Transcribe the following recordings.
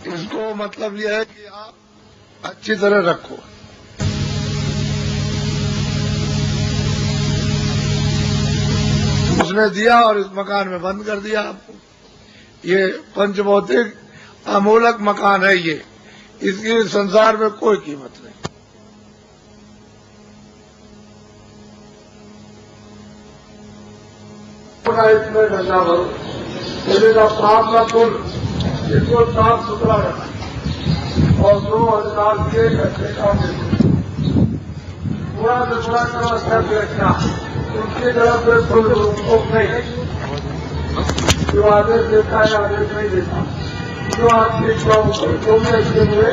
इसको मतलब यह है कि आप अच्छी तरह रखो। उसने दिया और इस मकान में बंद कर दिया आपको। ये पंचभौतिक अमूलक मकान है, ये इसकी संसार में कोई कीमत नहीं। इसमें गंगा भरो, यदि का पाप का पुल इसको साफ सुथरा रखना और जो अधिकार दिए करते काम पूरा से पूरा करो, अच्छा से अच्छा उनकी तरफ से कोई रोक नहीं, जो आदेश देता है आदेश नहीं देता, जो आपकी इच्छा जो में इसके लिए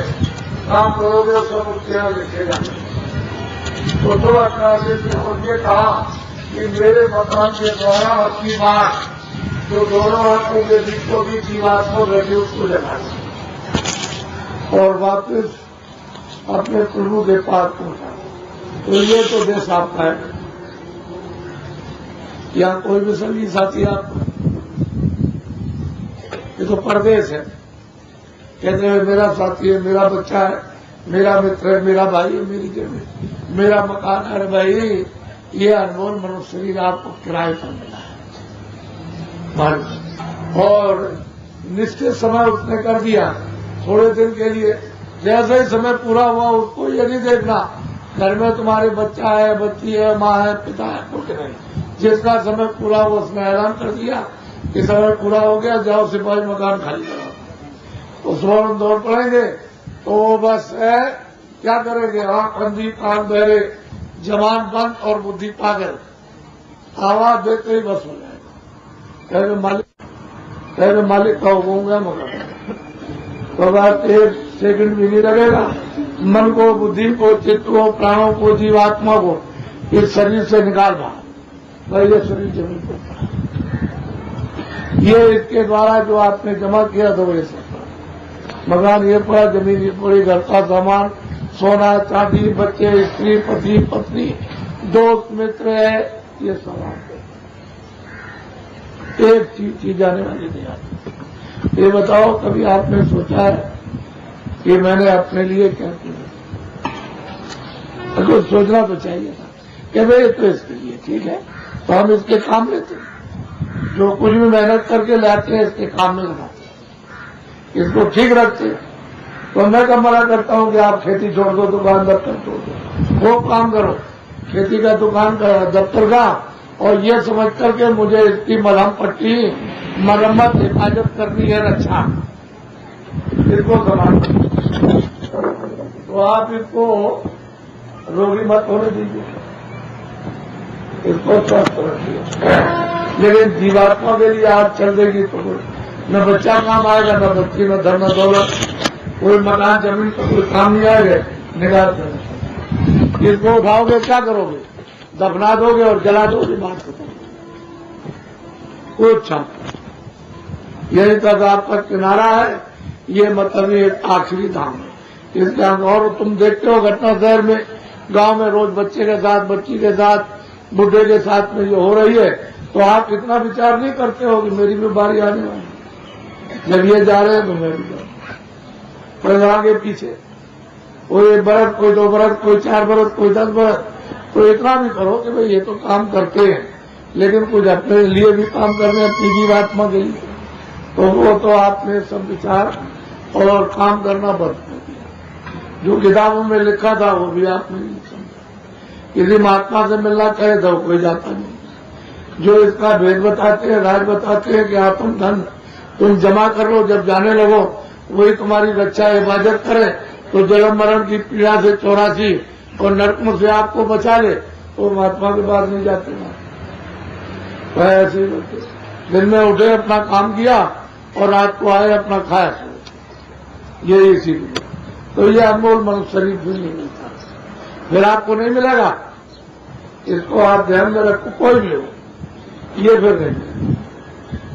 काम करोगे सब उसके यहाँ लिखेगा। तो थोड़ा आदेश ये कहा कि मेरे मकान के द्वारा आपकी बात जो दोनों हाथों के बीचों बीच की बात को बैठे उसको लगाना और वापस अपने प्रभु के पास पहुंचा। तो ये तो देश आपका है, यहाँ कोई भी संगी साथी आपको, ये तो परदेश है। कहते हैं मेरा साथी है, मेरा बच्चा है, मेरा मित्र है, मेरा भाई है, मेरी जमीन, मेरा मकान है। भाई ये अनमोल मनुष्य शरीर आपको किराए पर मिला है और निश्चित समय उसने कर दिया थोड़े दिन के लिए। जैसे ही समय पूरा हुआ उसको ये नहीं देखना घर में तुम्हारे बच्चा है, बच्ची है, माँ है, पिता है, कुछ नहीं। जिसका समय पूरा हुआ उसने ऐलान कर दिया कि समय पूरा हो गया, जाओ सिपाही मकान खाली कराओ। उस वक्त दौड़ पड़ेंगे तो बस है क्या करेंगे, आंख अंधी कान बहरे, जवान बंद और बुद्धि पागल, आवाज देते ही बस हो जाएगा। कहेंगे मालिक का होगा मगर तो बात एक सेकंड भी नहीं लगेगा। मन को, बुद्धि को, चित्त को, प्राणों को, जीवात्मा को इस शरीर से निकाल भाई, ये शरीर जमीन पर पड़ा, ये इसके द्वारा जो आपने जमा किया था वो सब मकान ये पड़ा, जमीन ये पड़ी, घर का सामान, सोना चांदी, बच्चे, स्त्री, पति पत्नी, दोस्त मित्र है, ये सब आपके। एक चीज जाने वाली नहीं आती। ये बताओ कभी आपने सोचा है कि मैंने अपने लिए क्या किया? अगर सोचना तो चाहिए था कि भाई तो इसके लिए ठीक है, तो हम इसके काम लेते हैं, जो कुछ भी मेहनत करके लाते हैं इसके काम में लगाते हैं, इसको ठीक रखते हैं। तो मैं कब मना करता हूं कि आप खेती छोड़ दो, दुकान दफ्तर छोड़ दो, वो काम करो, खेती का दुकान का दफ्तर का, और ये समझ करके मुझे इसकी मलहम पट्टी, मरम्मत, हिफाजत करनी है, रक्षा, इसको संभालना। तो आप इसको रोगी मत होने दीजिए, इसको स्वस्थ रखिए। लेकिन जीवात्मा के लिए आप चल देगी तो न बच्चा काम आएगा, न बच्ची, न धन, न दौलत, कोई मकान जमीन का कोई काम नहीं आएगा, निकाल कर इसको उठाओगे क्या करोगे? दफना दोगे और जला दोगे, बात खत्म। कुछ यही तक आपका किनारा है, ये मतलब ये आखिरी धाम है। इसके और तुम देखते हो घटना शहर में, गांव में रोज बच्चे के साथ, बच्ची के साथ, बुढ़े के साथ में जो हो रही है, तो आप इतना विचार नहीं करते हो कि मेरी भी बारी आने वाली, जब ये जा रहे हैं तो मैं भी जा रहा हूं। आगे पीछे कोई 1 बरस, कोई 2 बरस, कोई 4 बरस, कोई 10 बरस, तो इतना भी करो कि भाई ये तो काम करते हैं, लेकिन कुछ अपने लिए भी काम करने, अपनी जीवात्मा के लिए। तो वो तो आपने सब विचार और काम करना बंद कर दिया। जो किताबों में लिखा था वो भी आपने नहीं समझा। किसी महात्मा से मिलना कहे तो कोई जाता नहीं। जो इसका भेद बताते हैं, राज बताते हैं कि आत्म धन तुम जमा कर लो, जब जाने लगो वही तुम्हारी रक्षा हिफाजत करे, तो जन्म मरण की पीड़ा से 84 और नरक से आपको बचा ले, तो महात्मा के पास नहीं जाते ना। तो ऐसे ही होते, दिन में उठे अपना काम किया और रात को आए अपना खाया, ये इसी लिए। तो ये अनमोल मनुष्य शरीर भी नहीं मिलता, फिर आपको नहीं मिलेगा। इसको आप ध्यान में रखो, कोई भी हो, ये फिर नहीं।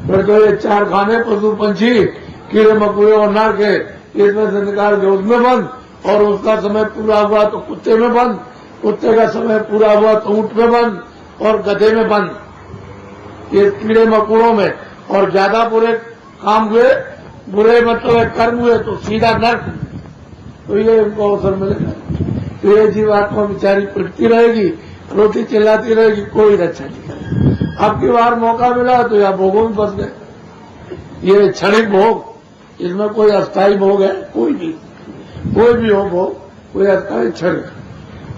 फिर तो ये 4 खाने, पशु पंछी, कीड़े मकोड़े और नार के, इसमें से निकाल के उसमें बंद, और उसका समय पूरा हुआ तो कुत्ते में बंद, कुत्ते का समय पूरा हुआ तो ऊंट में बंद और गधे में बंद, ये कीड़े मकोड़ों में। और ज्यादा पूरे काम हुए बुरे मतलब कर्म हुए तो सीधा नर्क, तो ये उनको अवसर मिलेगा। तो ये जीवात्मा बेचारी पिटती रहेगी, रोटी चिल्लाती रहेगी, कोई रक्षा नहीं करेगा। अब की बार मौका मिला तो या भोगों में फंस गए। ये क्षणिक भोग, इसमें कोई अस्थायी भोग है कोई नहीं, कोई भी हो भोग, कोई अस्थायी क्षणिक,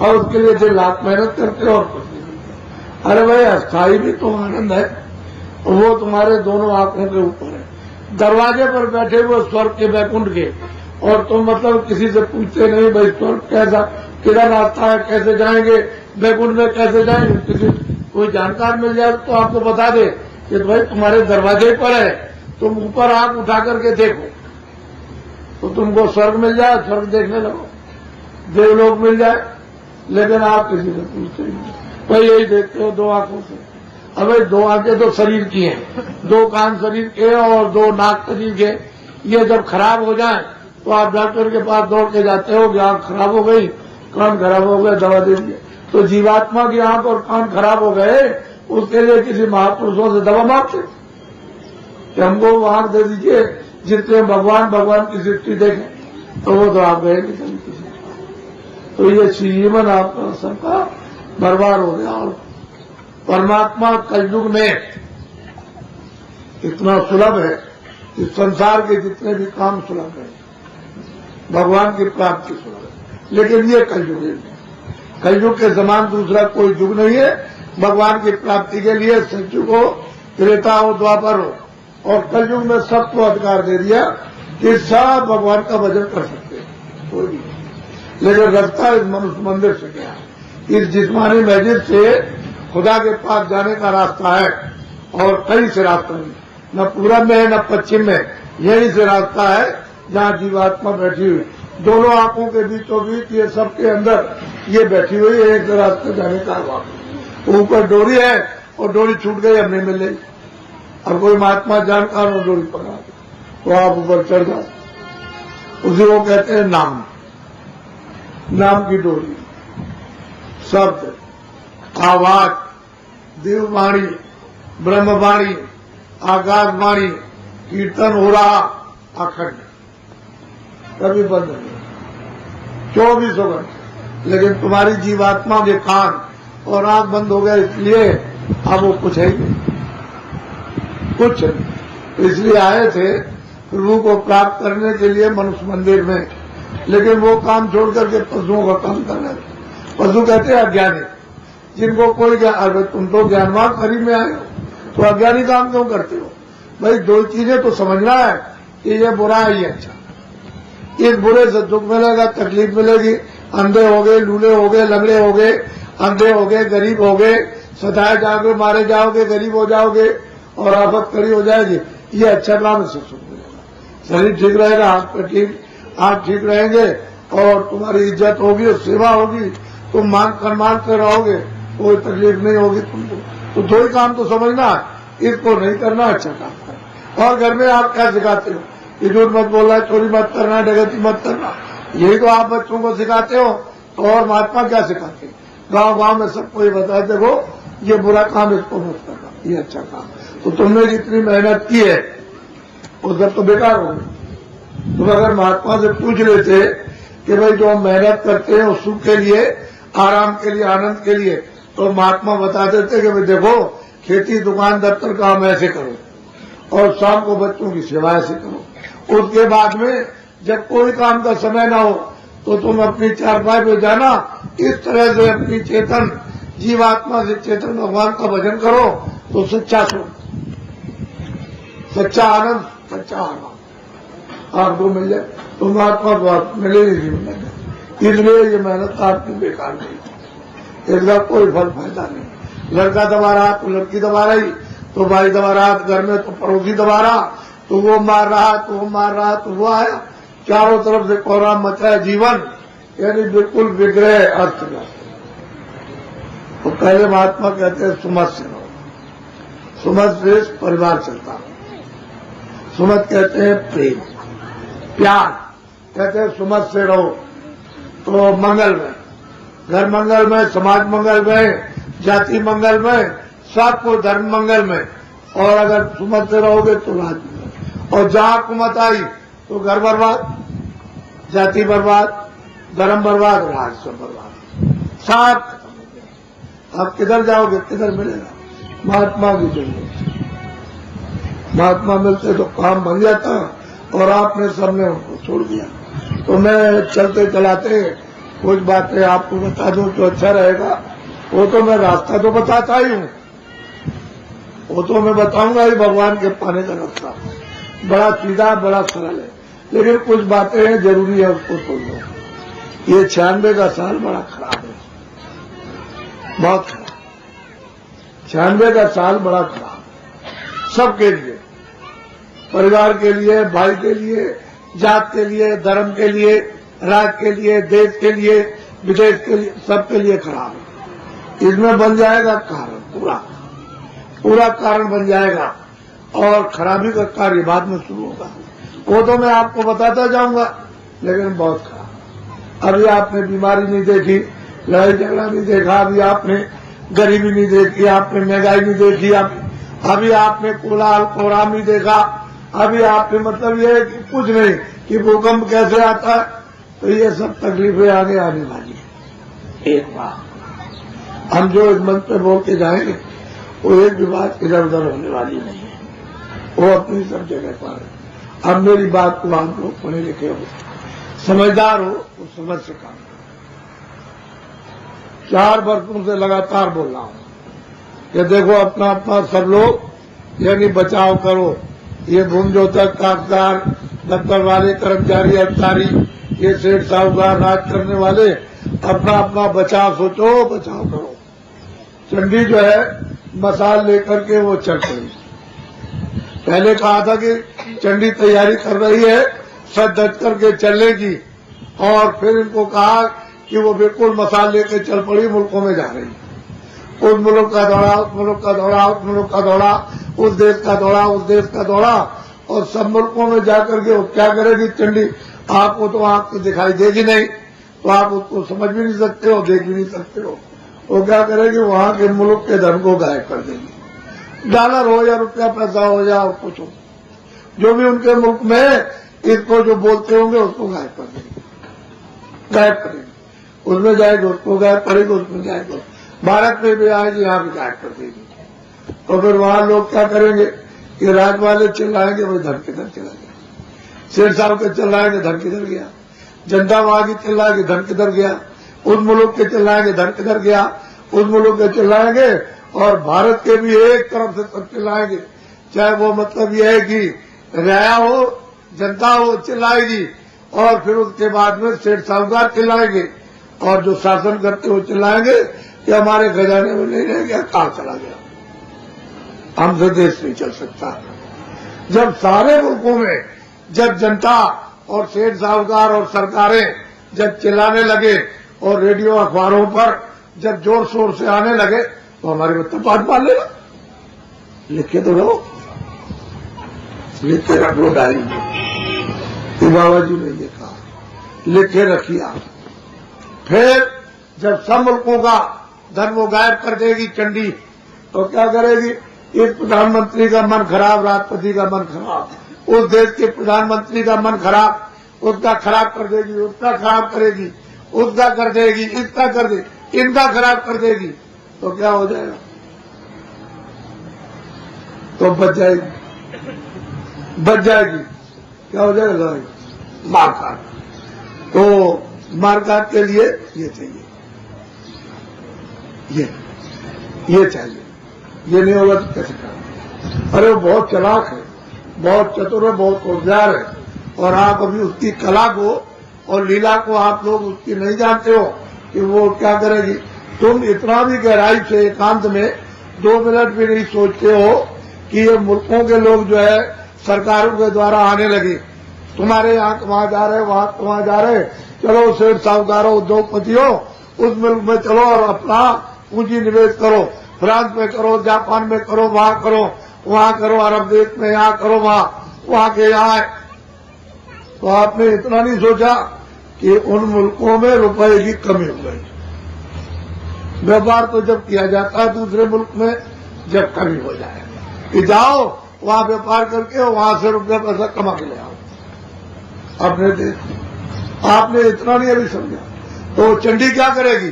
और उसके लिए जो लाख मेहनत करते हो और कुछ नहीं। अरे भाई अस्थायी भी तो आनंद है, वो तुम्हारे दोनों आंखों के ऊपर है। दरवाजे पर बैठे हुए स्वर्ग के वैकुंठ के, और तुम मतलब किसी से पूछते नहीं भाई स्वर्ग कैसा, किधर रास्ता है, कैसे जाएंगे, वैकुंठ में कैसे जाएंगे। किसी कोई जानकार मिल जाए तो आपको बता दे कि भाई तुम्हारे दरवाजे पर है, तुम ऊपर आंख उठा करके देखो तो तुमको स्वर्ग मिल जाए, स्वर्ग देखने लगो, देवलोक मिल जाए। लेकिन आप किसी से पूछते नहीं, भाई यही देखते हो दो आंखों से। अबे दो आंखें तो शरीर की हैं, दो कान शरीर के और दो नाक शरीर के। ये जब खराब हो जाए तो आप डॉक्टर के पास दौड़ के जाते हो कि आंख खराब हो गई, कान खराब हो गया, दवा दे दिए। तो जीवात्मा की आंख और कान खराब हो गए, उसके लिए किसी महापुरुषों से दवा मांगते कि हमको वो आंख दे दीजिए जिससे भगवान की सृष्टि देखें, तो वो तो आप गए नहीं कभी किसी। तो ये जीवन आपका सबका बर्बाद हो गया। और परमात्मा कलयुग में इतना सुलभ है कि संसार के जितने भी काम सुलभ है, भगवान की प्राप्ति सुलभ है। लेकिन ये कलयुग है, कलयुग के समान दूसरा कोई युग नहीं है भगवान की प्राप्ति के लिए। सतयुग हो, त्रेता हो, द्वापर हो, और कलयुग में सबको अधिकार दे दिया कि सब भगवान का भजन कर सकते हैं, कोई भी। लेकिन रास्ता इस मनुष्य मंदिर से गया, इस जिस्मानी मस्जिद से खुदा के पास जाने का रास्ता है, और कहीं से रास्ता नहीं, न पूरब में है न पश्चिम में, यहीं से रास्ता है जहाँ जीवात्मा बैठी हुई, दोनों आंखों के बीचों बीच, ये सबके अंदर ये बैठी हुई है। एक रास्ता जाने का तो ऊपर डोरी है और डोरी छूट गई, अब नहीं मिलेगी। और कोई महात्मा जानकार और डोरी पकड़ा तो आप ऊपर चढ़ जाओ, उसी को कहते हैं नाम, नाम की डोरी। शब्द, आवाज, देववाणी, ब्रह्मवाणी, आकाशवाणी, कीर्तन हो रहा अखंड, कभी बंद नहीं, 24 घंटे। लेकिन तुम्हारी जीवात्मा के कान और आंख बंद हो गया, इसलिए अब वो कुछ है ही नहीं, कुछ नहीं। इसलिए आए थे रूह को प्राप्त करने के लिए मनुष्य मंदिर में, लेकिन वो काम छोड़ करके पशुओं का काम कर रहे थे। पशु कहते हैं अज्ञानी, जिनको कोई ज्ञान, तुम तो ज्ञानवान करीब में आए हो तो अज्ञानी काम क्यों करते हो? भाई दो चीजें तो समझना है कि ये बुरा है ये अच्छा। इस बुरे से दुख मिलेगा, तकलीफ मिलेगी, अंधे हो गए, लूले हो गए, लंगड़े हो गए, अंधे हो गए, गरीब हो गए, सताए जाओगे, मारे जाओगे, गरीब हो जाओगे और आफत खड़ी हो जाएगी। ये अच्छा काम से सुख मिलेगा, शरीर ठीक रहेगा, आंख ठीक रहेंगे और तुम्हारी इज्जत होगी और सेवा होगी, तुम मान सम्मान से रहोगे, कोई तकलीफ नहीं होगी तुमको। तो दो ही काम तो समझना है, इसको नहीं करना अच्छा काम है। और घर में आप क्या सिखाते हो? झूठ मत बोलना, चोरी मत करना, डकैती मत करना, यही तो आप बच्चों को सिखाते हो। तो और महात्मा क्या सिखाते हैं? गांव गांव में सबको ये बताते, देखो ये बुरा काम इसको मत करना, ये अच्छा काम। तो तुमने जितनी मेहनत की है वो सब तो बेकार हो गई। तुम अगर महात्मा से पूछ लेते कि भाई जो हम मेहनत करते हैं उस सुख के लिए, आराम के लिए, आनंद के लिए, तो महात्मा बता देते कि भाई देखो खेती, दुकान, दफ्तर काम ऐसे करो और शाम को बच्चों की सेवा ऐसे करो। उसके बाद में जब कोई काम का समय ना हो तो तुम अपनी चारपाई पे जाना, इस तरह से अपनी चेतन जीवात्मा से चेतन भगवान का भजन करो तो सच्चा सुख, सच्चा आनंद, सच्चा आनंद आपको मिल जाए। तो महात्मा को मिलेगी जीवन में, इसलिए ये मेहनत आपकी बेकार नहीं, इसका कोई फल फायदा नहीं। लड़का दबा रहा तो लड़की दबा रही, तो भाई दबा रहा, घर में तो पड़ोसी दबा रहा, तो वो मार रहा, तो वो मार रहा, तो वो आया, चारों तरफ से कोहराम मचा है जीवन, यानी बिल्कुल विग्रह अर्थग्रस्त। तो पहले महात्मा कहते हैं सुमत से रहो, सुमत से परिवार चलता, सुमत कहते हैं प्रेम, प्यार, कहते हैं सुमत से रहो तो मंगल में, घर मंगल में, समाज मंगल में, जाति मंगल में, सबको धर्म मंगल में। और अगर सुमत से रहोगे तो राज में, और जहां हुकूमत आई तो घर बर्बाद, जाति बर्बाद, धर्म बर्बाद, राष्ट्र बर्बाद, सब खत्म हो गया। आप किधर जाओगे, किधर मिलेगा? महात्मा की जरूरत, महात्मा मिलते तो काम बन जाता, और आपने सबने उनको छोड़ दिया। तो मैं चलते चलाते कुछ बातें आपको बता दूं तो अच्छा रहेगा। वो तो मैं रास्ता तो बताता ही हूँ, वो तो मैं बताऊंगा ही, भगवान के पाने का रास्ता बड़ा सीधा, बड़ा सरल है, लेकिन कुछ बातें हैं जरूरी है, उसको सुन लो। ये 96 का साल बड़ा खराब है, बहुत खराब। 96 का साल बड़ा खराब, सबके लिए, परिवार के लिए, भाई के लिए, जात के लिए, धर्म के लिए, राज्य के लिए, देश के लिए, विदेश के लिए, सबके लिए खराब है। इसमें बन जाएगा कारण, पूरा कारण बन जाएगा, और खराबी का कार्य बाद में शुरू होगा। वो तो मैं आपको बताता जाऊंगा, लेकिन बहुत खराब। अभी आपने बीमारी नहीं देखी, लड़ाई झगड़ा नहीं देखा, अभी आपने गरीबी नहीं देखी, आपने महंगाई नहीं देखी, अभी आपने कोलाहल कोहराम नहीं देखा, अभी आपने मतलब ये है कि कुछ नहीं कि भूकंप कैसे आता है। तो ये सब तकलीफें आगे आने वाली है। एक बात हम जो इस मंच पे बोल के जाएंगे, वो एक भी बात इधर उधर होने वाली नहीं है, वो अपनी सब जगह पर है। अब मेरी बात को आप लोग पढ़े लिखे हो, समझदार हो, तो समझ से काम करो। 4 वर्षों से लगातार बोल रहा हूं कि देखो अपना अपना सब लोग यानी बचाव करो। ये भूमजोतक, कागदार, दफ्तर वाले, कर्मचारी, अधिकारी, ये सेठ साहूकार, राज करने वाले, अपना अपना बचाव सोचो, बचाव करो। चंडी जो है मसाल लेकर के वो चल पड़ी। पहले कहा था कि चंडी तैयारी कर रही है, सच धज करके चलेगी, और फिर इनको कहा कि वो बिल्कुल मसाल लेकर चल पड़ी, मुल्कों में जा रही। उस मुल्क का दौड़ा, उस मुल्क का दौड़ा, उस मुल्क का दौड़ा, उस देश का दौड़ा, उस देश का दौड़ा, और सब मुल्कों में जाकर के वो क्या करेगी चंडी? आपको तो आंख दिखाई देगी नहीं, तो आप उसको समझ भी नहीं सकते हो, देख भी नहीं सकते हो। वो क्या करेगी? वहां के मुल्क के धन को गायब कर देगी। डॉलर हो या रुपया पैसा हो या कुछ हो, जो भी उनके मुल्क में इसको जो बोलते होंगे उसको गायब कर देंगे, गायब करेंगे। उसमें जाएगी, उसको गायब करेगी, उसमें जाएगी, भारत में भी आएगी, यहाँ भी गायब कर देगी। तो फिर वहां लोग क्या करेंगे कि राज वाले चिल्लाएंगे, वही धन किधर चला गया, शेर साहब के चिल्लाएंगे, धन किधर गया, जनता वहां की चिल्लाएगी, धन किधर गया, उस मुल्क के चिल्लाएंगे, धन किधर गया, उस मुल्क के चिल्लाएंगे, और भारत के भी एक तरफ से सब चिल्लाएंगे। चाहे वो मतलब ये है कि राया हो, जनता हो, चिल्लाएगी, और फिर उसके बाद में सेठ साहूकार चिल्लाएंगे, और जो शासन करते हो चिल्लाएंगे कि हमारे खजाने में नहीं रह गया, कहां चला गया, हमसे देश नहीं चल सकता। जब सारे मुल्कों में जब जनता और सेठ साहूकार और सरकारें जब चिल्लाने लगे, और रेडियो अखबारों पर जब जोर शोर से आने लगे, तो हमारे बच्चा बात मान लेगा। लिखे तो रहो, लिखे रख लो डायरी में, बाबा जी ने ये कहा, लिखे रखिए आप। फिर जब सब मुल्कों का धन वो गायब कर देगी चंडी, तो क्या करेगी? एक प्रधानमंत्री का मन खराब, राष्ट्रपति का मन खराब, उस देश के प्रधानमंत्री का मन खराब, उसका खराब कर देगी, उसका खराब करेगी, उसका कर देगी, इसका कर देगी, इनका खराब कर देगी। तो क्या हो जाएगा? तो बच जाएगी। क्या हो जाएगा? मारकाट। तो मारकाट के लिए ये चाहिए, ये चाहिए, ये नहीं होगा तो कैसे करें? अरे वो बहुत चालाक है, बहुत चतुर है, बहुत होशियार है, और आप अभी उसकी कला को और लीला को आप लोग उसकी नहीं जानते हो कि वो क्या करेगी। तुम इतना भी गहराई से एकांत में 2 मिनट भी नहीं सोचते हो कि ये मुल्कों के लोग जो है सरकारों के द्वारा आने लगे, तुम्हारे यहाँ वहां जा रहे, वहां जा रहे, चलो सेठ साहूकारों, उद्योगपतियों, उस मुल्क में चलो और अपना पूंजी निवेश करो, फ्रांस में करो, जापान में करो, वहां करो, अरब देश में यहाँ करो, वहां के यहाँ। तो आपने इतना नहीं सोचा कि उन मुल्कों में रुपए की कमी हो गई। व्यापार तो जब किया जाता है दूसरे मुल्क में, जब कमी हो जाए कि जाओ वहां व्यापार करके वहां से रुपया पैसा कमा के ले आओ अपने देश। आपने इतना नहीं अभी समझा तो चंडी क्या करेगी?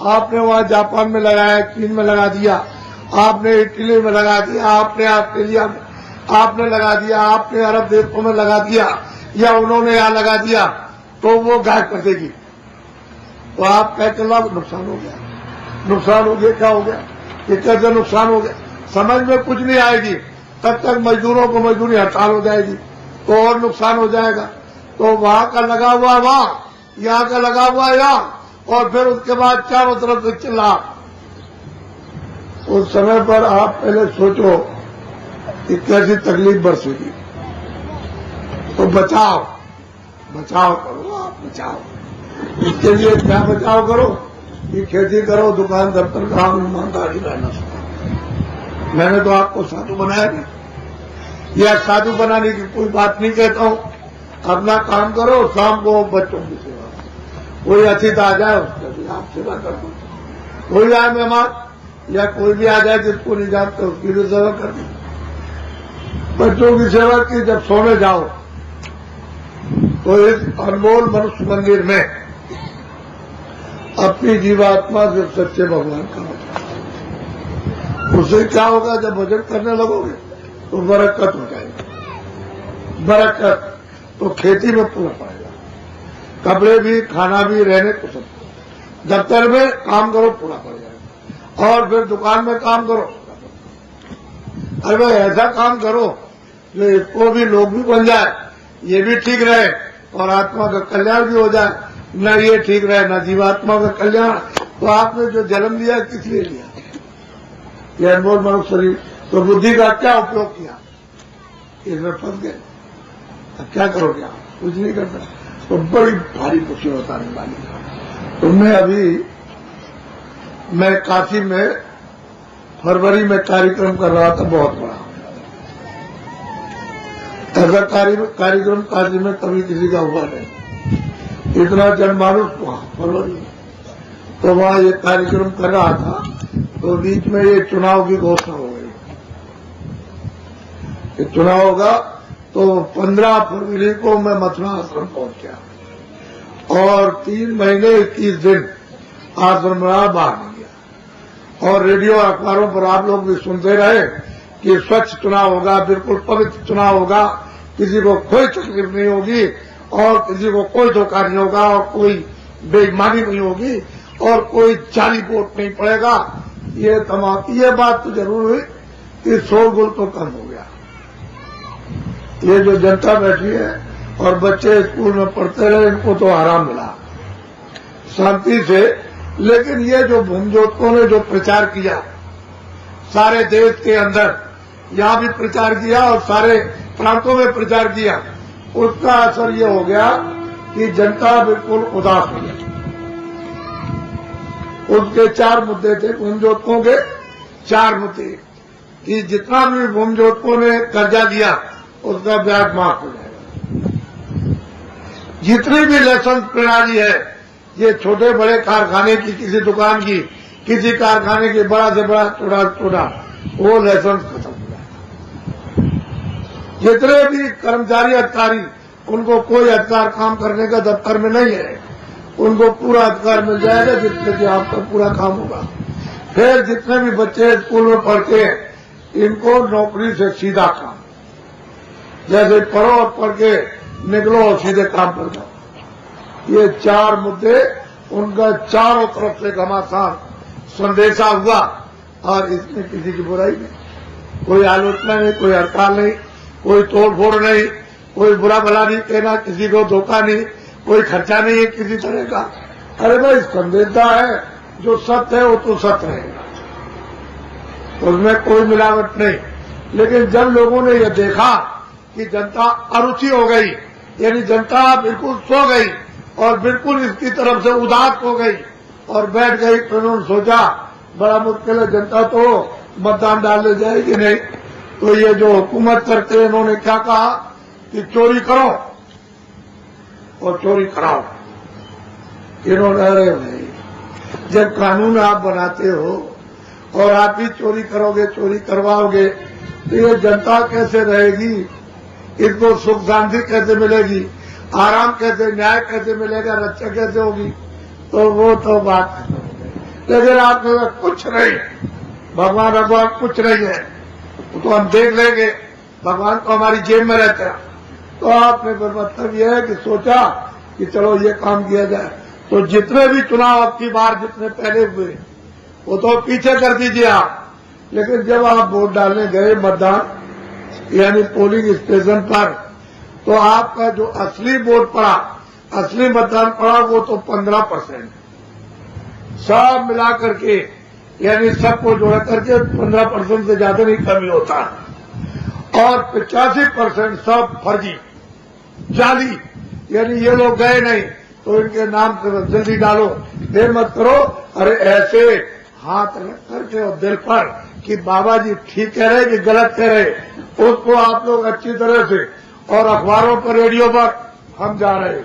आपने वहां जापान में लगाया, चीन में लगा दिया, आपने इटली में लगा दिया, आपने ऑस्ट्रेलिया में आपने लगा दिया, आपने अरब देशों में लगा दिया, या उन्होंने यहां लगा दिया, तो वो गायब कर देगी। तो आप कह चला नुकसान हो गया, नुकसान हो गया, क्या हो गया, ये कैसे नुकसान हो गया? समझ में कुछ नहीं आएगी, तब तक मजदूरों को मजदूरी हड़ताल हो जाएगी तो और नुकसान हो जाएगा। तो वहां का लगा हुआ वहां, यहाँ का लगा हुआ यहाँ, और फिर उसके बाद चारों तरफ से चिल्ला। उस समय पर आप पहले सोचो कि कैसी तकलीफ बरसेगी। तो बचाओ, बचाव करो, आप बचाओ। इसके लिए क्या बचाव करो कि खेती करो, दुकान दफ्तर काम, ईमानदारी रहना सीखो। मैंने तो आपको साधु बनाया नहीं, या साधु बनाने की कोई बात नहीं कहता हूं। अपना काम करो, शाम को बच्चों की सेवा, कोई अतिथि आ जाए उसका भी आप सेवा कर दो, कोई आए मेहमान या कोई भी आ जाए जिसको नहीं जानते उसकी भी सेवा कर दो। बच्चों की सेवा की, जब सोने जाओ तो इस अनमोल मनुष्य मंदिर में अपनी जीवात्मा से सच्चे भगवान का भजन। उससे क्या होगा? जब भजन करने लगोगे तो बरकत हो जाएगी, बरकत। तो खेती में पूरा पड़ेगा, कपड़े भी, खाना भी, रहने को सब। दफ्तर में काम करो पूरा पड़ जाएगा, और फिर दुकान में काम करो। अरे भाई ऐसा काम करो जो इसको भी लोग भी बन जाए, ये भी ठीक रहे और आत्मा का कल्याण भी हो जाए। न ये ठीक रहे न जीवात्मा का कल्याण। तो आपने जो जन्म लिया किस लिए लिया? ये अनमोल मनुष्य शरीर, तो बुद्धि का क्या उपयोग किया? इसमें फंस गए। अब क्या करोगे आप? कुछ नहीं करना। तो बड़ी भारी खुशी बताने वाली। तो मैं काशी में फरवरी में कार्यक्रम कर रहा था, बहुत बड़ा। ऐसा कार्यक्रम काशी में कभी किसी का हुआ नहीं, इतना जनमानस वहां फरवरी में। तो वहां ये कार्यक्रम कर रहा था, तो बीच में ये चुनाव की घोषणा हो गई। ये चुनाव होगा तो 15 फरवरी को मैं मथुरा आश्रम पहुंच गया, और 3 महीने 21 दिन आश्रम रहा, बाहर नहीं गया। और रेडियो अखबारों पर आप लोग भी सुनते रहे कि स्वच्छ चुनाव होगा, बिल्कुल पवित्र चुनाव होगा, किसी को कोई तकलीफ नहीं होगी, और किसी को कोई धोखा नहीं होगा, और कोई बेईमानी नहीं होगी, और कोई जाली वोट नहीं पड़ेगा। ये तमाम, ये बात तो जरूर हुई कि शोरगुल तो कम हो गया। ये जो जनता बैठी है और बच्चे स्कूल में पढ़ते रहे, इनको तो आराम मिला शांति से। लेकिन ये जो भूमज्योतकों ने जो प्रचार किया सारे देश के अंदर, यहाँ भी प्रचार किया और सारे प्रांतों में प्रचार किया, उसका असर ये हो गया कि जनता बिल्कुल उदास हो गई। उसके 4 मुद्दे थे भूमज्योतकों के, 4 मुद्दे कि जितना भी भूमज्योतकों ने कर्जा दिया उसका ब्याज माफ हो जाएगा। जितनी भी लाइसेंस प्रणाली है, ये छोटे बड़े कारखाने की, किसी दुकान की, किसी कारखाने की, बड़ा से बड़ा छोटा, वो लाइसेंस खत्म हो जाएगा। जितने भी कर्मचारी अधिकारी, उनको कोई अधिकार काम करने का दफ्तर में नहीं है, उनको पूरा अधिकार मिल जाएगा जिससे कि आपका पूरा काम होगा। फिर जितने भी बच्चे स्कूल में पढ़ते हैं, इनको नौकरी से सीधा काम, जैसे पढ़ो और पढ़ के निकलो और सीधे काम पर जाओ। ये 4 मुद्दे उनका चारों तरफ से घमासान संदेशा हुआ, और इसमें किसी की बुराई नहीं, कोई आलोचना नहीं, कोई हड़ताल नहीं, कोई तोड़फोड़ नहीं, कोई बुरा भला नहीं कहना, किसी को धोखा नहीं, कोई खर्चा नहीं है किसी तरह का। अरे भाई संदेशा है, जो सत्य है वो तो सत्य रहेगा, उसमें कोई मिलावट नहीं। लेकिन जब लोगों ने यह देखा कि जनता अरुचि हो गई, यानी जनता बिल्कुल सो गई और बिल्कुल इसकी तरफ से उदास हो गई और बैठ गई, तो उन्होंने सोचा बड़ा मुश्किल है, जनता तो मतदान डालने जाएगी नहीं। तो ये जो हुकूमत करते हैं, इन्होंने क्या कहा कि चोरी करो और चोरी कराओ। इन्होंने, अरे भाई, जब कानून आप बनाते हो और आप ही चोरी करोगे, चोरी करवाओगे, तो ये जनता कैसे रहेगी, इनको सुख शांति कैसे मिलेगी, आराम कैसे, न्याय कैसे मिलेगा, रक्षा कैसे होगी, तो वो तो बात है। लेकिन आपके पास कुछ नहीं, भगवान कुछ नहीं है, तो हम देख लेंगे, भगवान तो हमारी जेब में रहता है। तो आपने मतलब यह है कि सोचा कि चलो ये काम किया जाए, तो जितने भी चुनाव अब की बार जितने पहले हुए वो तो पीछे कर दीजिए आप, लेकिन जब आप वोट डालने गए मतदान यानी पोलिंग स्टेशन पर, तो आपका जो असली वोट पड़ा, असली मतदान पड़ा वो तो 15%, सब मिला करके यानी सबको जोड़ करके 15% से ज्यादा नहीं कमी होता, और 85% सब फर्जी जाली, यानी ये लोग गए नहीं तो इनके नाम से जल्दी डालो, देर मत करो। अरे ऐसे हाथ रख करके और दिल पर कि बाबा जी ठीक कह रहे कि गलत कह रहे, उसको आप लोग अच्छी तरह से, और अखबारों पर रेडियो पर हम जा रहे,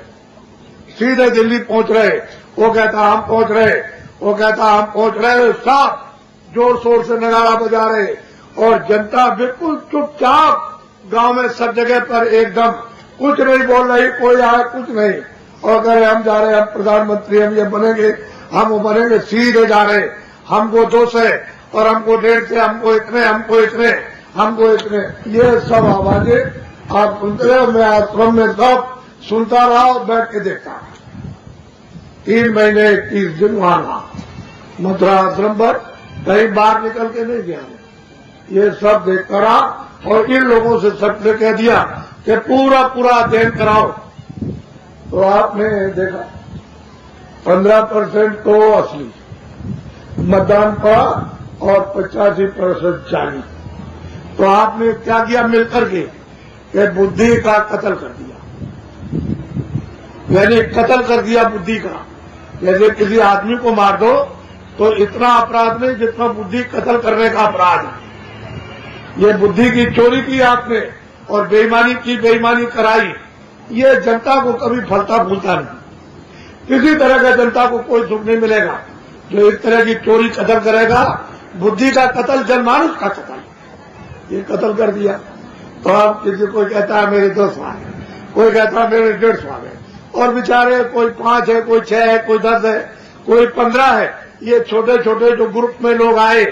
सीधे दिल्ली पहुंच रहे, वो कहता हम पहुंच रहे, वो कहता हम पहुंच रहे, साफ जोर शोर से नगाड़ा बजा रहे, और जनता बिल्कुल चुपचाप गांव में सब जगह पर एकदम कुछ नहीं बोल रही, कोई आया कुछ नहीं, और कह रहे हम जा रहे, हम प्रधानमंत्री, हम ये बनेंगे, हम वो बनेंगे, सीधे जा रहे, हमको 200 और हमको 150, हमको इतने, हमको इतने, हमको इतने, ये सब आवाजें आप सुनते रहे। मैं आश्रम में सब सुनता रहा और बैठ के देखता, 3 महीने 21 दिन वहां रहा, मथुरा आश्रम पर, कहीं बाहर निकल के नहीं गया, ये सब देखता रहा, और इन लोगों से सबने कह दिया कि पूरा अध्ययन कराओ। तो आपने देखा 15% तो असली मतदान पड़ा और 85% जाली। तो आपने क्या किया मिलकर के कि बुद्धि का कत्ल कर दिया, यानी कत्ल कर दिया बुद्धि का। जैसे किसी आदमी को मार दो तो इतना अपराध नहीं जितना बुद्धि कत्ल करने का अपराध है। ये बुद्धि की चोरी की आपने और बेईमानी की, बेईमानी कराई, ये जनता को कभी फलता फूलता नहीं। किसी तरह का जनता को कोई सुख नहीं मिलेगा जो इस तरह की चोरी कत्ल करेगा। बुद्धि का कत्ल, जनमानस का कत्ल, ये कत्ल कर दिया। तो अब किसी को कहता है मेरे 200 आ गए, कोई कहता है मेरे 150 आ गए, और बेचारे कोई 5 है, कोई 6 है, कोई 10 है, कोई 15 है। ये छोटे छोटे जो ग्रुप में लोग आए,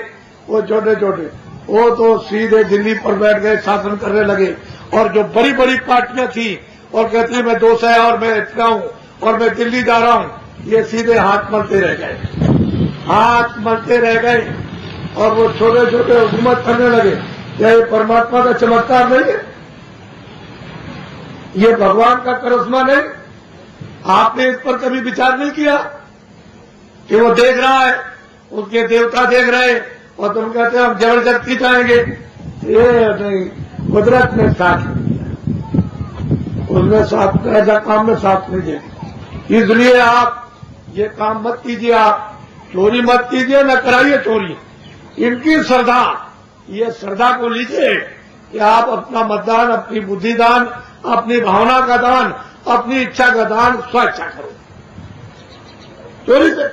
वो छोटे छोटे, वो तो सीधे दिल्ली पर बैठ गए, शासन करने लगे। और जो बड़ी बड़ी पार्टियां थी और कहती मैं 200 है और मैं इतना हूं और मैं दिल्ली जा रहा हूं, ये सीधे हाथ मलते रह गए, हाथ मलते रह गए, और वो छोटे छोटे हुकूमत करने लगे। क्या ये परमात्मा का चमत्कार नहीं है? ये भगवान का करिश्मा नहीं? आपने इस पर कभी विचार नहीं किया कि वो देख रहा है, उसके देवता देख रहे हैं, और तुम कहते हैं हम जबरदस्ती चाहेंगे? ये नहीं, कुदरत ने साथ उसने साथ, ऐसा काम में साथ नहीं देगा। इसलिए आप ये काम मत कीजिए, आप चोरी मत कीजिए, न कराइए चोरी। इनकी श्रद्धा, ये श्रद्धा को लीजिए कि आप अपना मतदान, अपनी बुद्धि दान, अपनी भावना का दान, अपनी इच्छा का दान स्वेच्छा करो, चोरी से।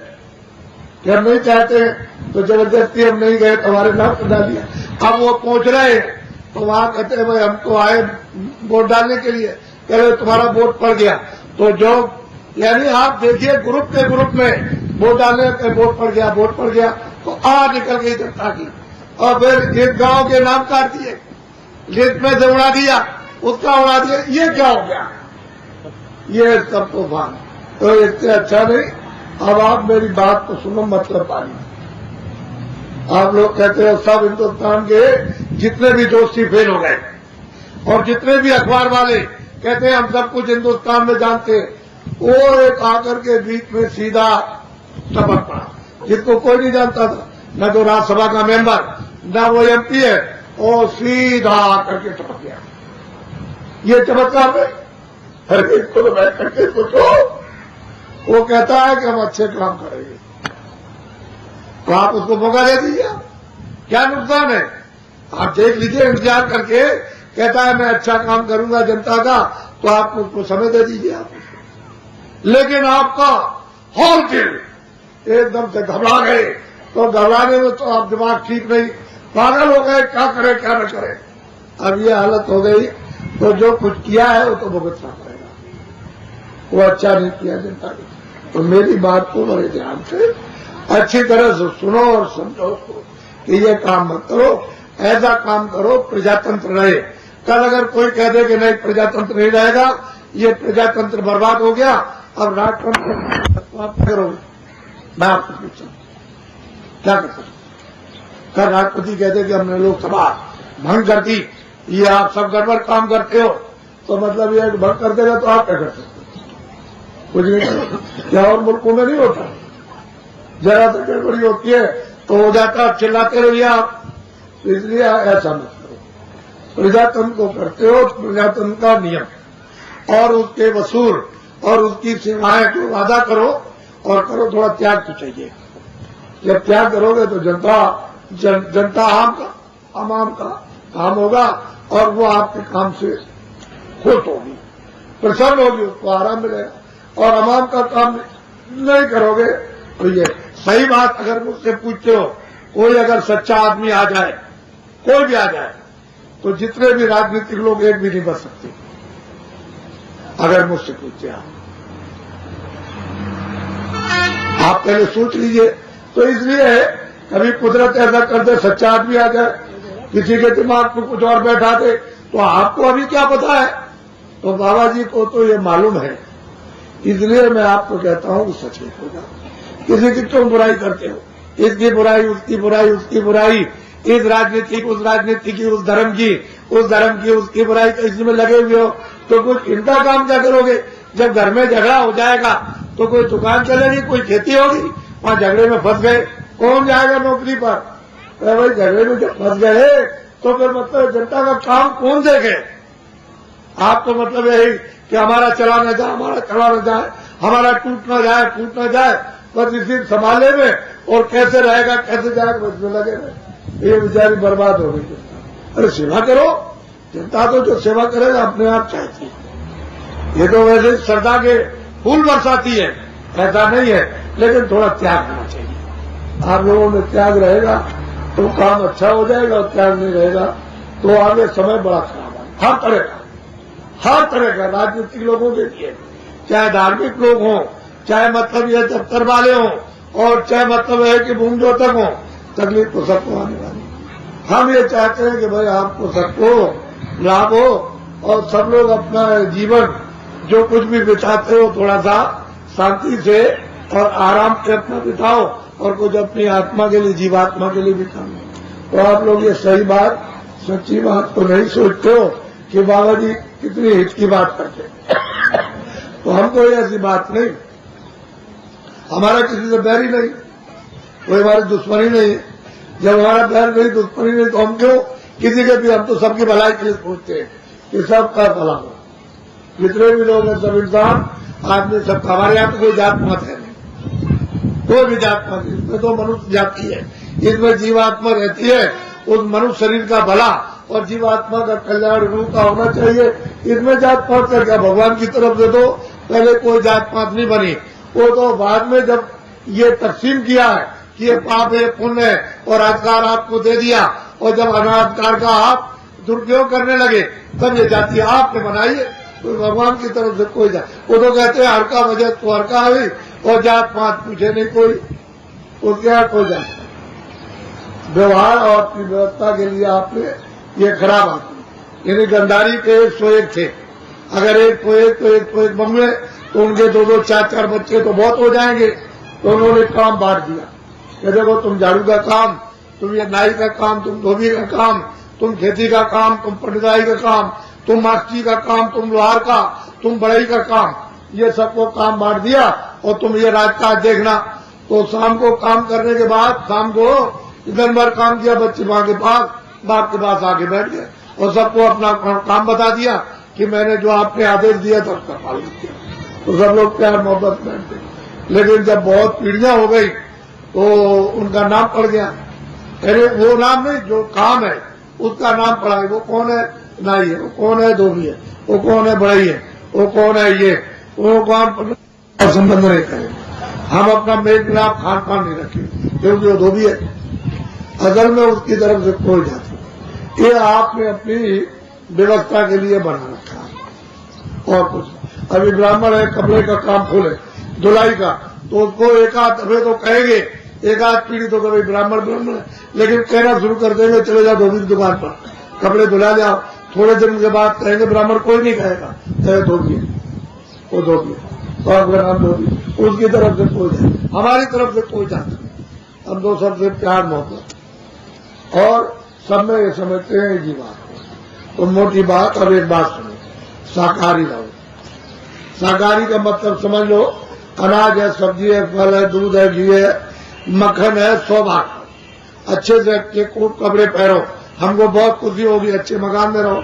कि हम नहीं चाहते हैं तो जबरदस्ती हम नहीं गए, तुम्हारे नाम पर डाल दिया। अब वो पहुंच रहे हैं तो वहां कहते हैं भाई हम तो आए वोट डालने के लिए, कह रहे तुम्हारा वोट पड़ गया। तो जो यानी आप देखिए ग्रुप के ग्रुप में वोट डालने के, वोट पड़ गया, वोट पड़ गया, तो निकल गई जनता की, और फिर एक गांव के नाम काट दिए, लिस्ट में से उड़ा दिया, उसका उड़ा दिया। ये क्या हो गया? ये सब तो भान, तो इससे अच्छा नहीं। अब आप मेरी बात को सुनो, मतलब पानी। आप लोग कहते हो सब हिंदुस्तान के जितने भी दोस्ती फेल हो गए, और जितने भी अखबार वाले कहते हैं हम सब कुछ हिंदुस्तान में जानते हैं, वो एक आकर के बीच में सीधा टपक पड़ा, जिसको कोई नहीं जानता था, न तो राज्यसभा का मेंबर, न वो एमपी है, और सीधा आकर के टपक गया। ये चमत्कार है। अरे इसको तो बैठ करके सोचो, वो कहता है कि हम अच्छे काम करेंगे, तो आप उसको मौका दे दीजिए। क्या नुकसान है? आप देख लीजिए, इंतजार करके कहता है मैं अच्छा काम करूंगा जनता का, तो आप उसको समय दे दीजिए आप उसको। लेकिन आपका हॉल दिल एकदम से घबरा गए, तो घबराने में तो आप दिमाग ठीक नहीं, पागल हो गए, क्या करें क्या न करें। अब ये हालत हो गई तो जो कुछ किया है वो तो भुगतना पड़ेगा, वो अच्छा नहीं किया जनता ने। तो मेरी बात को बड़े ध्यान से अच्छी तरह से सुनो और समझो उसको कि ये काम मत करो, ऐसा काम करो प्रजातंत्र रहे। कल अगर कोई कह दे कि नहीं प्रजातंत्र नहीं रहेगा, ये प्रजातंत्र बर्बाद हो गया, अब राजतंत्र तो आप क्या करोगे? मैं आपको पूछता क्या कर सकते? कल राष्ट्रपति कहते कि हमने लोकसभा भंग कर दी, ये आप सब गड़बड़ काम करते हो, तो मतलब ये भंग कर देगा तो आप क्या कर सकते? कुछ नहीं। क्या और मुल्कों में नहीं होता? जरा सा गड़बड़ी होती है तो हो जाता, चिल्लाते रहिए आप। इसलिए ऐसा मत करो। प्रजातंत्र को करते हो, प्रजातंत्र का नियम और उसके वसूल और उसकी सेवाएं को वादा करो और करो। थोड़ा त्याग तो चाहिए। जब त्याग करोगे तो जनता आम का काम होगा और वो आपके काम से खुश होगी, प्रसन्न होगी, उसको आराम मिलेगा। और अवाम का काम नहीं करोगे तो ये सही बात। अगर मुझसे पूछते हो, कोई अगर सच्चा आदमी आ जाए, कोई भी आ जाए, तो जितने भी राजनीतिक लोग एक भी नहीं बच सकते, अगर मुझसे पूछते आप पहले सोच लीजिए। तो इसलिए है कभी कुदरत ऐसा कर दे सच्चा आदमी आ जाए, किसी के दिमाग में कुछ और बैठा दे, तो आपको अभी क्या पता है? तो बाबा जी को तो ये मालूम है। इसलिए मैं आपको कहता हूं कि सचेत हो जाओ। किसी की क्यों बुराई करते हो? इसकी बुराई, उसकी बुराई, उसकी बुराई, इस राजनीति की, उस राजनीति की, उस धर्म की, उसकी बुराई, तो इसमें लगे हुए हो तो कुछ इनका काम क्या करोगे? जब घर में झगड़ा हो जाएगा तो कोई दुकान चलेगी, कोई खेती होगी, वहां झगड़े में फंस गए, कौन जाएगा नौकरी पर? तो भाई झगड़े में जब फंस गए तो फिर मतलब जनता का काम कौन देखे? आप तो मतलब यही कि हमारा चला न जाए, हमारा चला न जाए, हमारा टूट न जाए, फूट न जाए, बस इसी संभाले में और कैसे रहेगा, कैसे जाएगा, बस में लगे रहे। ये बेचारी बर्बाद हो गई। अरे सेवा करो, जनता तो जो सेवा करेगा अपने आप चाहती है। ये तो वैसे श्रद्धा के फूल बरसाती है, ऐसा नहीं है, लेकिन थोड़ा त्याग होना चाहिए। आप लोगों में त्याग रहेगा तो काम अच्छा हो जाएगा, और त्याग नहीं रहेगा तो आगे समय बड़ा खराब है। हर तरह का राजनीतिक लोगों के लिए, चाहे धार्मिक लोग हों, चाहे मतलब ये दफ्तर वाले हों, और चाहे मतलब है कि भूमि जोतक हों, तकलीफ तो सबको आने वाली। हम ये चाहते हैं कि भाई आपको सबको लाभ हो और सब लोग अपना जीवन जो कुछ भी बिताते हो थोड़ा सा शांति से और आराम से अपना बिताओ, और कुछ अपनी आत्मा के लिए, जीवात्मा के लिए भी काम हो। तो आप लोग ये सही बात, सच्ची बात तो नहीं सोचते हो कि बाबा जी कितनी हित की बात करते। तो हम कोई ऐसी बात नहीं, हमारा किसी से बैर ही नहीं, कोई हमारी दुश्मनी नहीं है। जब हमारा बैर नहीं, दुश्मनी नहीं, तो हम क्यों किसी के भी, हम तो सबकी भलाई के लिए सोचते हैं कि सबका भला हो। जितने भी लोग हैं सब इंसान आदमी, सब हमारे यहाँ तो कोई जात मत है नहीं, कोई भी जात मत, इसमें तो मनुष्य जाति है, इसमें जीवात्मा रहती है। उस मनुष्य शरीर का भला और जीवात्मा का कल्याण रूप का होना चाहिए। इसमें जात पात का क्या? भगवान की तरफ से तो पहले कोई जात पात नहीं बनी, वो तो बाद में जब ये तकसीम किया है कि ये पाप है, पुण्य है, और अधिकार आपको दे दिया, और जब अनाधिकार का आप दुरुपयोग करने लगे तब ये जाति आपने बनाई है। तो भगवान की तरफ से कोई जात, वो तो कहते हैं हर का वजह तो हर का हुई, और जात पात पूछे नहीं कोई, उसके यहाँ कोई जात व्यवहार और अपनी व्यवस्था के लिए आपने ये खराब आती। यानी गंधारी के 101 थे, अगर एक को एक बंगले तो उनके 2-2, 4-4 बच्चे तो बहुत हो जाएंगे। तो उन्होंने काम बांट दिया कि देखो तुम झाड़ू का काम, तुम ये नाई का काम, तुम धोबी का काम, तुम खेती का काम, तुम पंडिताई का काम, तुम मास्टरी का काम, तुम लोहार का, तुम बढ़ई का काम, ये सबको काम बांट दिया और तुम ये राजकाज देखना। तो शाम को काम करने के बाद शाम को दिन भर काम किया, बच्चे माँ के पास, बाप के पास आके बैठ गए और सबको अपना काम बता दिया कि मैंने जो आपने आदेश दिया था उसका पालन किया। तो सब लोग प्यार मोहब्बत बैठते। लेकिन जब बहुत पीढ़ियां हो गई तो उनका नाम पड़ गया। अरे वो नाम नहीं, जो काम है उसका नाम पड़ा है। वो कौन है? नाई है, वो कौन है? धोबी है, वो कौन है? बढ़ई है, वो कौन है? ये वो कौन? संबंध नहीं करेंगे हम, अपना मेल मिलाप खान पान नहीं रखेंगे क्योंकि वो धोबी है। असल में उसकी तरफ से कोई जाति ये आपने अपनी व्यवस्था के लिए बना रखा है और कुछ। अभी ब्राह्मण है, कपड़े का काम खोले, धुलाई का, तो उसको एक आध दफे तो कहेंगे, एक आध पीढ़ी तो कभी ब्राह्मण ब्राह्मण है, लेकिन कहना शुरू कर देंगे चले जाओ धोबी की दुकान पर कपड़े धुला जाओ। थोड़े दिन के बाद कहेंगे ब्राह्मण कोई नहीं कहेगा, कहे धोबी, वो धोबी, तो आपका नाम धोबी, उसकी तरफ से कोई जाए, हमारी तरफ से कोई जाता, हम दो सबसे प्यार मोहब्बत और सब में ये समझते हैं जी बात। तो मोटी बात। अब एक बात सुनो, शाकाहारी रहो। शाकाहारी का मतलब समझ लो, अनाज है, सब्जी है, फल है, दूध है, घी है, मक्खन है, सौभाग्य, अच्छे से अच्छे कोट कपड़े पहनो, हमको बहुत खुशी होगी, अच्छे मकान में रहो,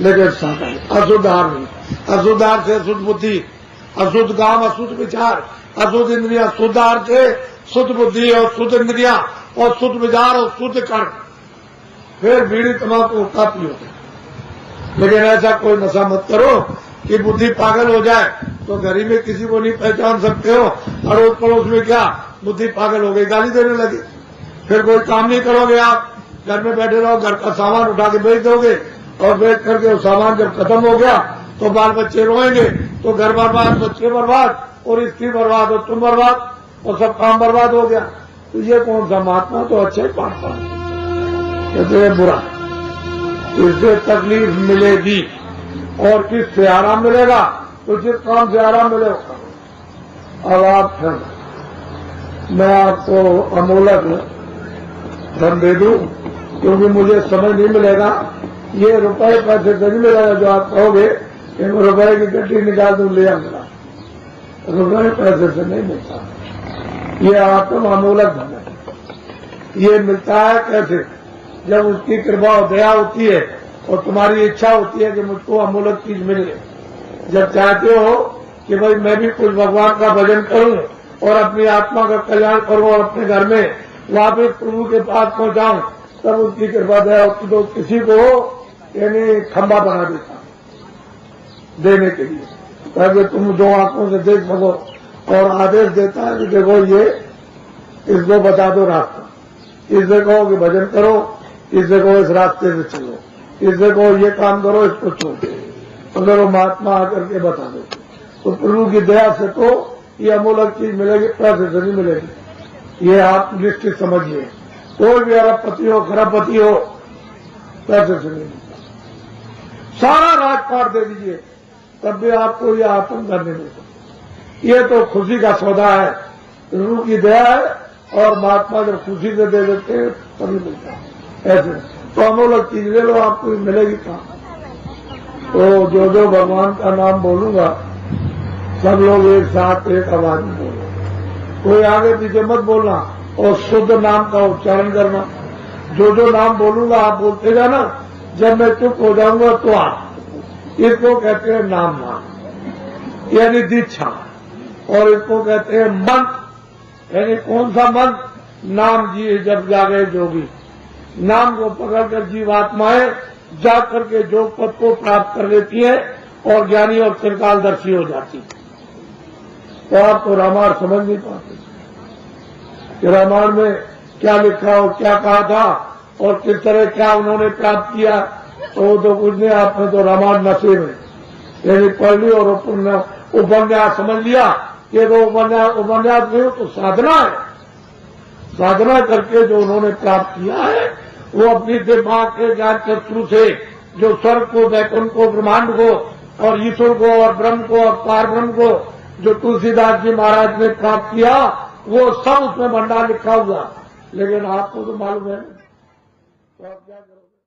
लेकिन शाकाहारी। अशुद्ध आहार नहीं, अशुद्ध आहार से अशुद्ध बुद्धि, अशुद्ध काम, अशुद्ध विचार, अशुद्ध इंद्रिया, शुद्ध आहार से शुद्ध बुद्धि और शुद्ध इंद्रिया और शुद्ध विचार और शुद्ध कर्म, फिर बीड़ी तम्बाकू का पियो। लेकिन ऐसा कोई नशा मत करो कि बुद्धि पागल हो जाए, तो गरीब में किसी को नहीं पहचान सकते हो, अड़ोस पड़ोस में क्या बुद्धि पागल हो गई, गाली देने लगी, फिर कोई काम नहीं करोगे आप, घर में बैठे रहो, घर का सामान उठा के बेच दोगे, और बेच करके वो सामान जब खत्म हो गया तो बाल बच्चे रोएंगे, तो घर बर्बाद, बच्चे बर्बाद, और स्त्री बर्बाद, और तुम बर्बाद, और सब काम बर्बाद हो गया। तो ये कौन सा महात्मा तो अच्छा ही पाता है, कहते हैं बुरा, इससे तकलीफ मिलेगी और किससे आराम मिलेगा, तो जिस काम से आराम मिलेगा। अब आप मैं आपको अमूलक धन दे दूं, क्योंकि मुझे समय नहीं मिलेगा, ये रुपए पैसे से नहीं मिलेगा जो आप कहोगे कि मैं रुपए की गड्डी निकाल दूं ले आऊंगा, रुपए पैसे से नहीं मिलता। ये आपको अमूलक धन है। ये मिलता है कैसे, जब उसकी कृपा और दया होती है और तुम्हारी इच्छा होती है कि मुझको अमूलक चीज मिले। जब चाहते हो कि भाई मैं भी कुछ भगवान का भजन करूं और अपनी आत्मा का कल्याण करूं और अपने घर में वापस प्रभु के पास पहुंचाऊं, तब उसकी कृपा दया होती तो किसी को यानी खंबा बना देता देने के लिए, ताकि तुम दो आंखों से देख सको, और आदेश देता है कि देखो ये इसको बता दो रास्ता, इससे कहो कि भजन करो, इससे कहो इस रास्ते से चलो, इससे कहो ये काम करो, इसको छोड़ दो। अगर वो महात्मा आकर के बता दो तो प्रभु की दया से तो ये अमूलक चीज मिलेगी, पैसे से नहीं मिलेगी। ये आप निश्चित समझिए, कोई भी अरबपति हो, खरबपति हो, पैसे से नहीं मिलता। सारा राजपाट दे दीजिए तब भी आपको ये आत्म करने मिलता। ये तो खुशी का सौदा है, प्रभु की दया है, और महात्मा जब खुशी से दे देते हैं तभी मिलता है। ऐसे तो अमूलक चीज ले लो, आपको मिलेगी कहाँ। तो जो जो भगवान का नाम बोलूंगा सब लोग एक साथ एक आवाज में बोलो, कोई आगे पीछे मत बोलना, और शुद्ध नाम का उच्चारण करना। जो जो नाम बोलूंगा आप बोलते जाना, जब मैं चुप हो जाऊंगा तो आप, इसको कहते हैं नाम नाम यानी दीक्षा, और इसको कहते हैं मंत्र, यानी कौन सा मंत्र, नाम जी जब जागे जोगी, नाम को पकड़कर जीवात्माएं जा करके योग पद को प्राप्त कर लेती है और ज्ञानी और त्रिकालदर्शी हो जाती है। तो आप तो रामायण समझ नहीं पाते कि रामायण में क्या लिखा और क्या कहा था और किस तरह क्या उन्होंने प्राप्त किया, तो तो कुछ नहीं, आपने तो रामायण नशे में यानी पढ़ ली और उपन्यास समझ लिया कि तो उपन्यास नहीं हो तो साधना है। साधना करके जो उन्होंने प्राप्त किया है वो अपनी दिमाग के ज्ञान चक्षु से जो स्वर्ग को, वैकुंठ को, ब्रह्मांड को और ईश्वर को और ब्रह्म को और पार ब्रह्म को जो तुलसीदास जी महाराज ने प्राप्त किया, वो सब उसमें भंडार लिखा हुआ। लेकिन आपको तो मालूम है, तो आप क्या करोगे।